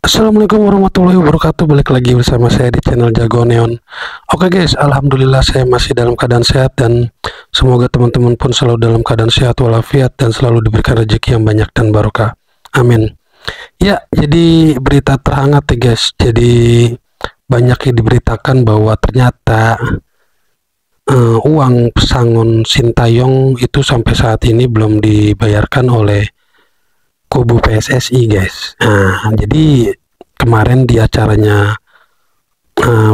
Assalamualaikum warahmatullahi wabarakatuh. Balik lagi bersama saya di channel Jago Neon. Oke guys, alhamdulillah saya masih dalam keadaan sehat dan semoga teman-teman pun selalu dalam keadaan sehat walafiat dan selalu diberikan rezeki yang banyak dan barokah. Amin. Ya, jadi berita terhangat ya guys. Jadi banyak yang diberitakan bahwa ternyata uang pesangon Sintayong itu sampai saat ini belum dibayarkan oleh kubu PSSI guys. Nah, jadi kemarin di acaranya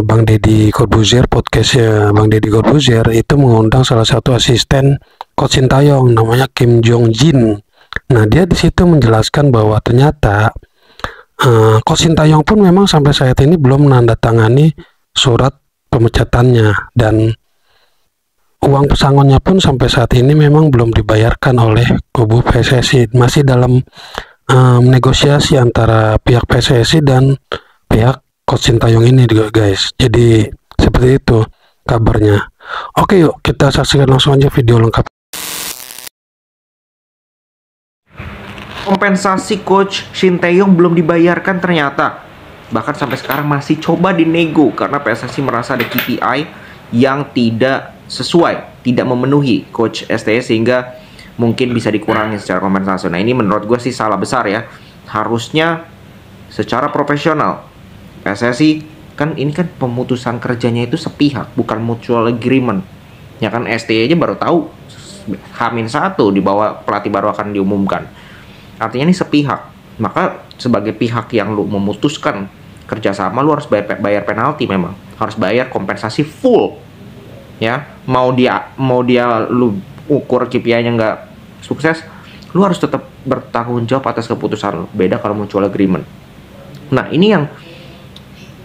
Bang Deddy Corbuzier, podcastnya Bang Deddy Corbuzier itu mengundang salah satu asisten coach Sintayong namanya Kim Jong Jin. Nah, dia di situ menjelaskan bahwa ternyata coach Sintayong pun memang sampai saat ini belum menandatangani surat pemecatannya, dan uang pesangonnya pun sampai saat ini memang belum dibayarkan oleh kubu PSSI. Masih dalam negosiasi antara pihak PSSI dan pihak coach Sintayong ini juga guys. Jadi seperti itu kabarnya. Oke, yuk kita saksikan langsung aja video lengkap. Kompensasi coach Sintayong belum dibayarkan ternyata. Bahkan sampai sekarang masih coba dinego karena PSSI merasa ada KPI yang tidak sesuai, tidak memenuhi coach STS sehingga mungkin bisa dikurangi secara kompensasi. Nah, ini menurut gue sih salah besar ya. Harusnya secara profesional PSSI kan ini kan pemutusan kerjanya itu sepihak, bukan mutual agreement. Ya kan STY aja baru tahu H-1 di bawah pelatih baru akan diumumkan. Artinya ini sepihak. Maka sebagai pihak yang lu memutuskan kerjasama, lu harus bayar penalti memang. Harus bayar kompensasi full. Ya, mau dia lu ukur KPI-nya nggak sukses, lu harus tetap bertanggung jawab atas keputusan lu. Beda kalau mutual agreement. Nah, ini yang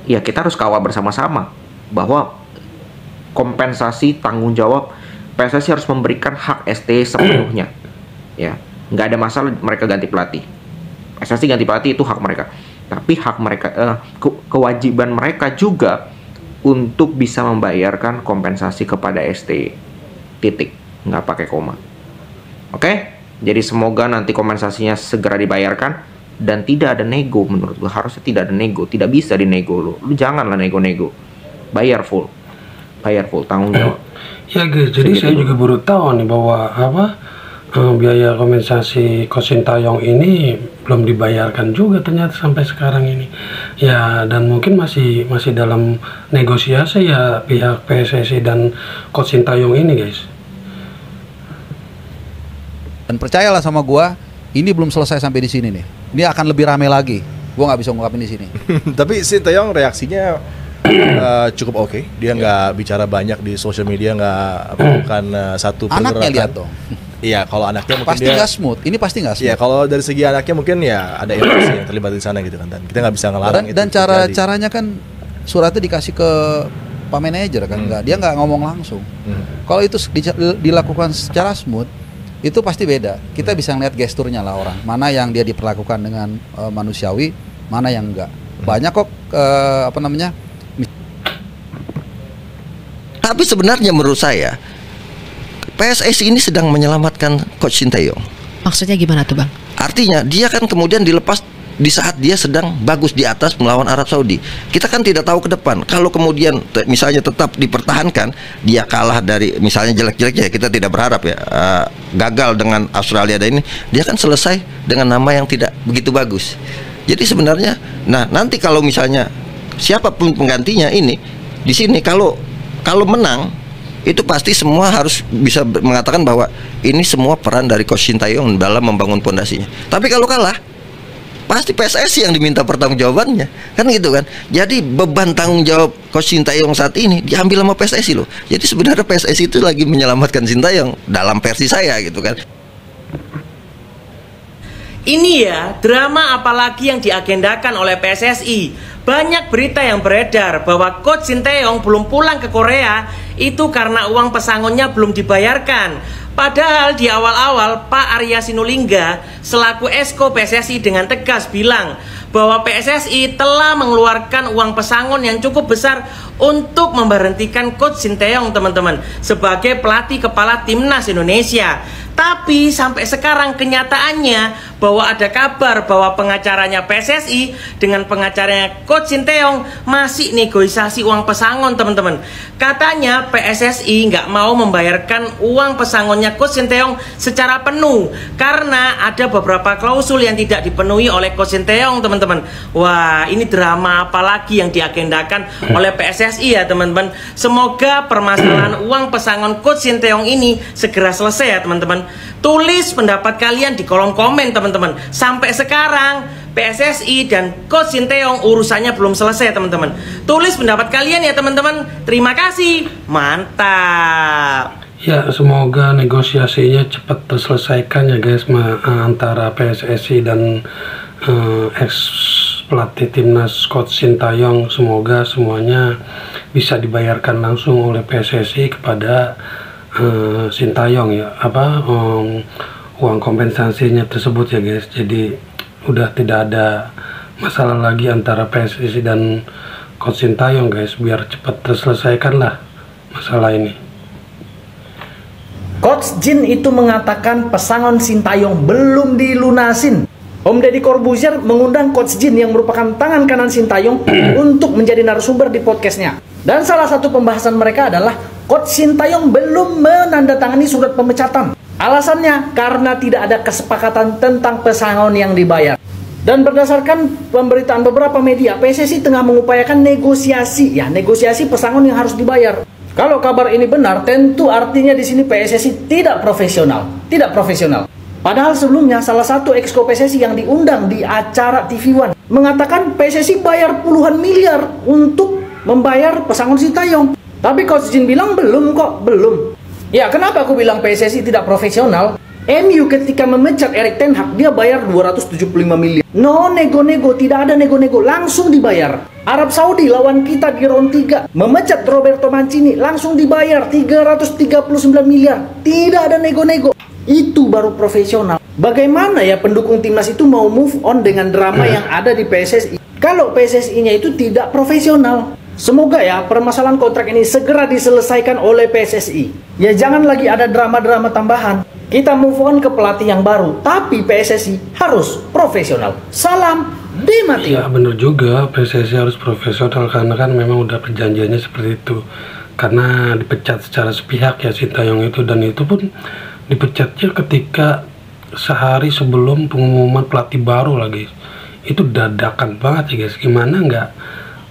ya kita harus kawal bersama-sama bahwa kompensasi tanggung jawab PSSI harus memberikan hak ST sepenuhnya. Ya, nggak ada masalah mereka ganti pelatih. PSSI ganti pelatih itu hak mereka. Tapi hak mereka, kewajiban mereka juga untuk bisa membayarkan kompensasi kepada ST. Titik, nggak pakai koma. Oke? Jadi semoga nanti kompensasinya segera dibayarkan dan tidak ada nego. Menurut gue harusnya tidak ada nego, tidak bisa dinego lu. Lu janganlah nego-nego. Bayar full, tanggung jawab. Ya guys, jadi saya juga baru tahu nih bahwa biaya kompensasi coach Sintayong ini belum dibayarkan juga ternyata sampai sekarang ini. Ya, dan mungkin masih dalam negosiasi ya pihak PSSI dan coach Sintayong ini guys. Dan percayalah sama gua, ini belum selesai sampai di sini nih. Ini akan lebih ramai lagi. Gua nggak bisa ngungkapin di sini. Tapi Sintayong reaksinya cukup oke. Dia nggak bicara banyak di sosial media, nggak bukan satu pergerakan. Anaknya lihat dong. Iya, kalau anaknya mungkin pasti dia nggak smooth. Ini pasti nggak smooth. Iya, kalau dari segi anaknya mungkin ya ada emosi yang terlibat di sana gitu kan. Dan kita nggak bisa ngelarang itu. Dan caranya kan suratnya dikasih ke Pak Manajer kan, dia nggak ngomong langsung. Kalau itu dilakukan secara smooth, itu pasti beda. Kita bisa ngeliat gesturnya lah orang. Mana yang dia diperlakukan dengan manusiawi, mana yang enggak. Banyak kok Tapi sebenarnya menurut saya PSSI ini sedang menyelamatkan coach Sintayong. Maksudnya gimana tuh, Bang? Artinya dia kan kemudian dilepas di saat dia sedang bagus di atas melawan Arab Saudi. Kita kan tidak tahu ke depan. Kalau kemudian misalnya tetap dipertahankan, dia kalah dari misalnya jelek-jeleknya, kita tidak berharap ya gagal dengan Australia dan ini, dia kan selesai dengan nama yang tidak begitu bagus. Jadi sebenarnya, nah nanti kalau misalnya siapapun penggantinya ini di sini kalau menang, itu pasti semua harus bisa mengatakan bahwa ini semua peran dari coach Sintayong dalam membangun pondasinya. Tapi kalau kalah, pasti PSSI yang diminta pertanggungjawabannya, kan gitu kan. Jadi beban tanggung jawab coach Sintayong saat ini diambil sama PSSI loh. Jadi sebenarnya PSSI itu lagi menyelamatkan Sintayong dalam versi saya gitu kan. Ini ya drama apalagi yang diagendakan oleh PSSI. Banyak berita yang beredar bahwa coach Sintayong belum pulang ke Korea itu karena uang pesangonnya belum dibayarkan. Padahal di awal-awal Pak Arya Sinulinga selaku Esko PSSI dengan tegas bilang bahwa PSSI telah mengeluarkan uang pesangon yang cukup besar untuk memberhentikan coach Sintayong, teman-teman, sebagai pelatih kepala timnas Indonesia. Tapi sampai sekarang kenyataannya bahwa ada kabar bahwa pengacaranya PSSI dengan pengacaranya Coach Sinteyong masih negosiasi uang pesangon, teman-teman. Katanya PSSI nggak mau membayarkan uang pesangonnya Coach Sinteyong secara penuh karena ada beberapa klausul yang tidak dipenuhi oleh Coach Sinteyong, teman-teman. Wah, ini drama apalagi yang diagendakan oleh PSSI ya, teman-teman. Semoga permasalahan uang pesangon Coach Sinteyong ini segera selesai ya, teman-teman. Tulis pendapat kalian di kolom komen, teman-teman. Sampai sekarang PSSI dan Coach Sinteyong urusannya belum selesai, teman-teman. Tulis pendapat kalian ya, teman-teman. Terima kasih. Mantap. Ya, semoga negosiasinya cepat terselesaikan ya guys, antara PSSI dan ex pelatih timnas Coach Sinteyong. Semoga semuanya bisa dibayarkan langsung oleh PSSI kepada Sinteyong ya, uang kompensasinya tersebut ya guys. Jadi udah tidak ada masalah lagi antara PSSI dan Coach Sinteyong guys, biar cepat terselesaikan lah masalah ini. Coach Jin itu mengatakan pesangon Sinteyong belum dilunasin. Om Deddy Corbuzier mengundang Coach Jin yang merupakan tangan kanan Sinteyong untuk menjadi narasumber di podcastnya. Dan salah satu pembahasan mereka adalah Coach Sinteyong belum menandatangani surat pemecatan. Alasannya karena tidak ada kesepakatan tentang pesangon yang dibayar. Dan berdasarkan pemberitaan beberapa media, PSSI tengah mengupayakan negosiasi pesangon yang harus dibayar. Kalau kabar ini benar, tentu artinya di sini PSSI tidak profesional. Padahal sebelumnya salah satu exco PSSI yang diundang di acara TV One mengatakan PSSI bayar puluhan miliar untuk membayar pesangon Sinteyong. Tapi Coach Jin bilang belum. Ya, kenapa aku bilang PSSI tidak profesional? MU ketika memecat Erik ten Hag, dia bayar 275 miliar. No nego-nego, tidak ada nego-nego, langsung dibayar. Arab Saudi lawan kita di round 3 memecat Roberto Mancini, langsung dibayar 339 miliar. Tidak ada nego-nego. Itu baru profesional. Bagaimana ya pendukung timnas itu mau move on dengan drama yang ada di PSSI kalau PSSI-nya itu tidak profesional? Semoga ya permasalahan kontrak ini segera diselesaikan oleh PSSI. Ya jangan lagi ada drama-drama tambahan. Kita move on ke pelatih yang baru, tapi PSSI harus profesional. Salam Di Mateo. Ya benar juga, PSSI harus profesional karena kan memang udah perjanjiannya seperti itu. Karena dipecat secara sepihak ya Sinteyong itu, dan itu pun dipecatnya ketika sehari sebelum pengumuman pelatih baru lagi. Itu dadakan banget ya guys. Gimana nggak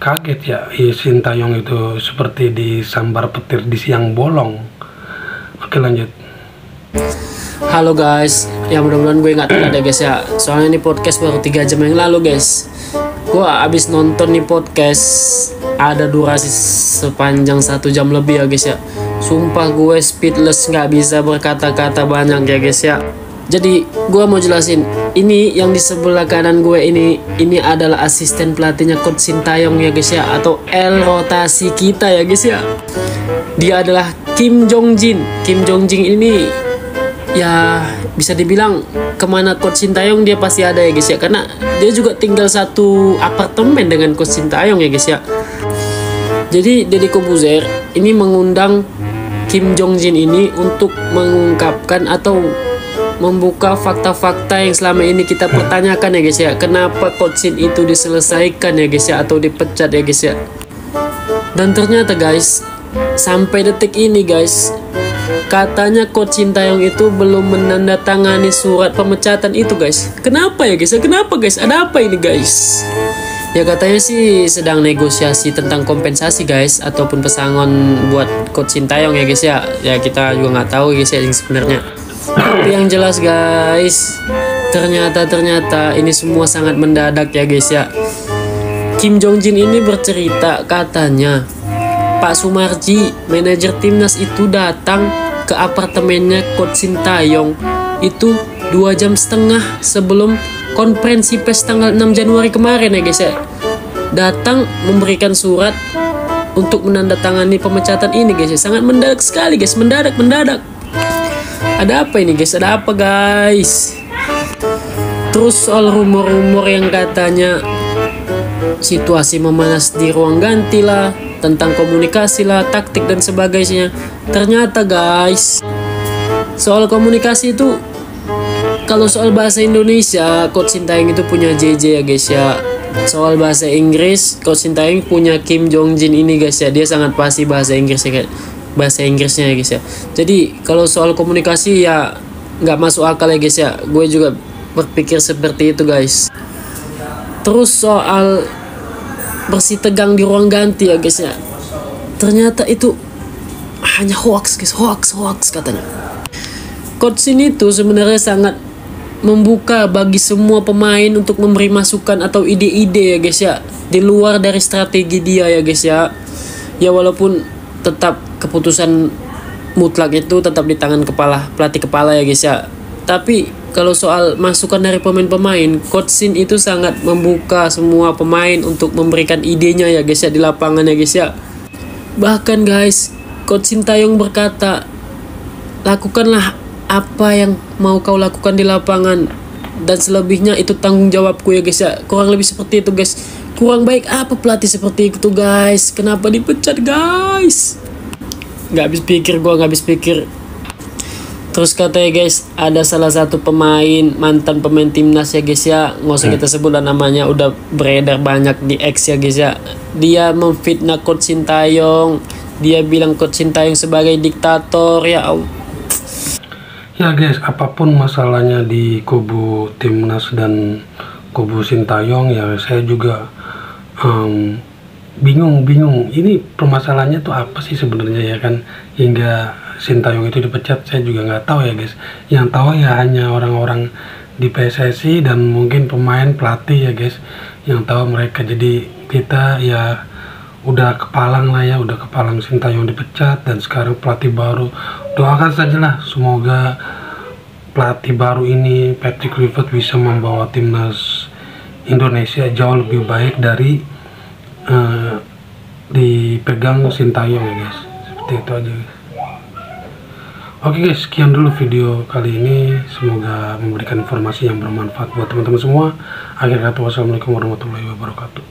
kaget ya, Sinteyong itu seperti disambar petir di siang bolong. Oke lanjut. Halo guys, ya mudah-mudahan gue nggak telat ya guys ya. Soalnya ini podcast baru 3 jam yang lalu guys. Gue abis nonton nih podcast, ada durasi sepanjang 1 jam lebih ya guys ya. Sumpah gue speedless, nggak bisa berkata-kata banyak ya guys ya. Jadi gue mau jelasin, ini yang di sebelah kanan gue ini adalah asisten pelatihnya Coach Sinteyong ya guys ya, atau L rotasi kita ya guys ya. Dia adalah Kim Jong Jin. Kim Jong Jin ini ya bisa dibilang kemana Coach Sinteyong dia pasti ada ya guys ya, karena dia juga tinggal satu apartemen dengan Coach Sinteyong ya guys ya. Jadi Deddy Corbuzier ini mengundang Kim Jong Jin ini untuk mengungkapkan atau membuka fakta-fakta yang selama ini kita pertanyakan ya guys ya. Kenapa Coach Shin itu diselesaikan ya guys ya, atau dipecat ya guys ya. Dan ternyata guys, sampai detik ini guys, katanya Coach Sinteyong itu belum menandatangani surat pemecatan itu guys. Kenapa ya guys? Kenapa guys? Ada apa ini guys? Ya katanya sih sedang negosiasi tentang kompensasi guys, ataupun pesangon buat Coach Sinteyong ya guys ya. Ya kita juga nggak tahu guys ya yang sebenarnya. Tapi yang jelas guys, ternyata ini semua sangat mendadak ya guys ya. Kim Jong Jin ini bercerita katanya Pak Sumarji, manajer timnas itu datang ke apartemennya Coach Sinteyong itu 2,5 jam sebelum konferensi pers tanggal 6 Januari kemarin ya guys ya. Datang memberikan surat untuk menandatangani pemecatan ini guys ya. Sangat mendadak sekali guys, mendadak. Ada apa ini guys? Ada apa guys? Terus soal rumor-rumor yang katanya situasi memanas di ruang ganti lah, tentang komunikasi lah, taktik dan sebagainya. Ternyata guys, soal komunikasi itu, kalau soal bahasa Indonesia, Coach Sintayong itu punya JJ ya guys ya. Soal bahasa Inggris, Coach Sintayong punya Kim Jong Jin ini guys ya. Dia sangat pasti bahasa Inggrisnya ya guys ya. Jadi kalau soal komunikasi ya nggak masuk akal ya guys ya. Gue juga berpikir seperti itu guys. Terus soal bersih tegang di ruang ganti ya guys ya, ternyata itu hanya hoax guys, hoax katanya. Coach Shin itu sebenarnya sangat membuka bagi semua pemain untuk memberi masukan atau ide-ide ya guys ya, di luar dari strategi dia ya guys ya. Ya walaupun tetap keputusan mutlak itu tetap di tangan pelatih kepala ya guys ya. Tapi kalau soal masukan dari pemain-pemain, Coach Shin itu sangat membuka semua pemain untuk memberikan idenya ya guys ya di lapangan ya guys ya. Bahkan guys, Coach Sintayong berkata, lakukanlah apa yang mau kau lakukan di lapangan dan selebihnya itu tanggung jawabku ya guys ya. Kurang lebih seperti itu guys. Kurang baik apa pelatih seperti itu guys? Kenapa dipecat guys? Gak habis pikir. Terus katanya guys, ada salah satu mantan pemain timnas ya guys ya, nggak usah kita sebut lah namanya, udah beredar banyak di X ya guys ya. Dia memfitnah Coach Sintayong, dia bilang Coach Sintayong sebagai diktator ya. Ya guys, apapun masalahnya di kubu timnas dan kubu Sintayong ya, saya juga bingung. Ini permasalahannya tuh apa sih sebenarnya ya kan, hingga Sintayong itu dipecat. Saya juga nggak tahu ya guys. Yang tahu ya hanya orang-orang di PSSI dan mungkin pemain, pelatih ya guys, yang tahu mereka. Jadi kita ya udah kepalang lah ya, udah kepalang Sintayong dipecat dan sekarang pelatih baru. Doakan sajalah semoga pelatih baru ini, Patrick Kluivert, bisa membawa timnas Indonesia jauh lebih baik dari dipegang Sintayong ya guys. Seperti itu aja guys. Oke guys, sekian dulu video kali ini. Semoga memberikan informasi yang bermanfaat buat teman-teman semua. Akhir kata, wassalamualaikum warahmatullahi wabarakatuh.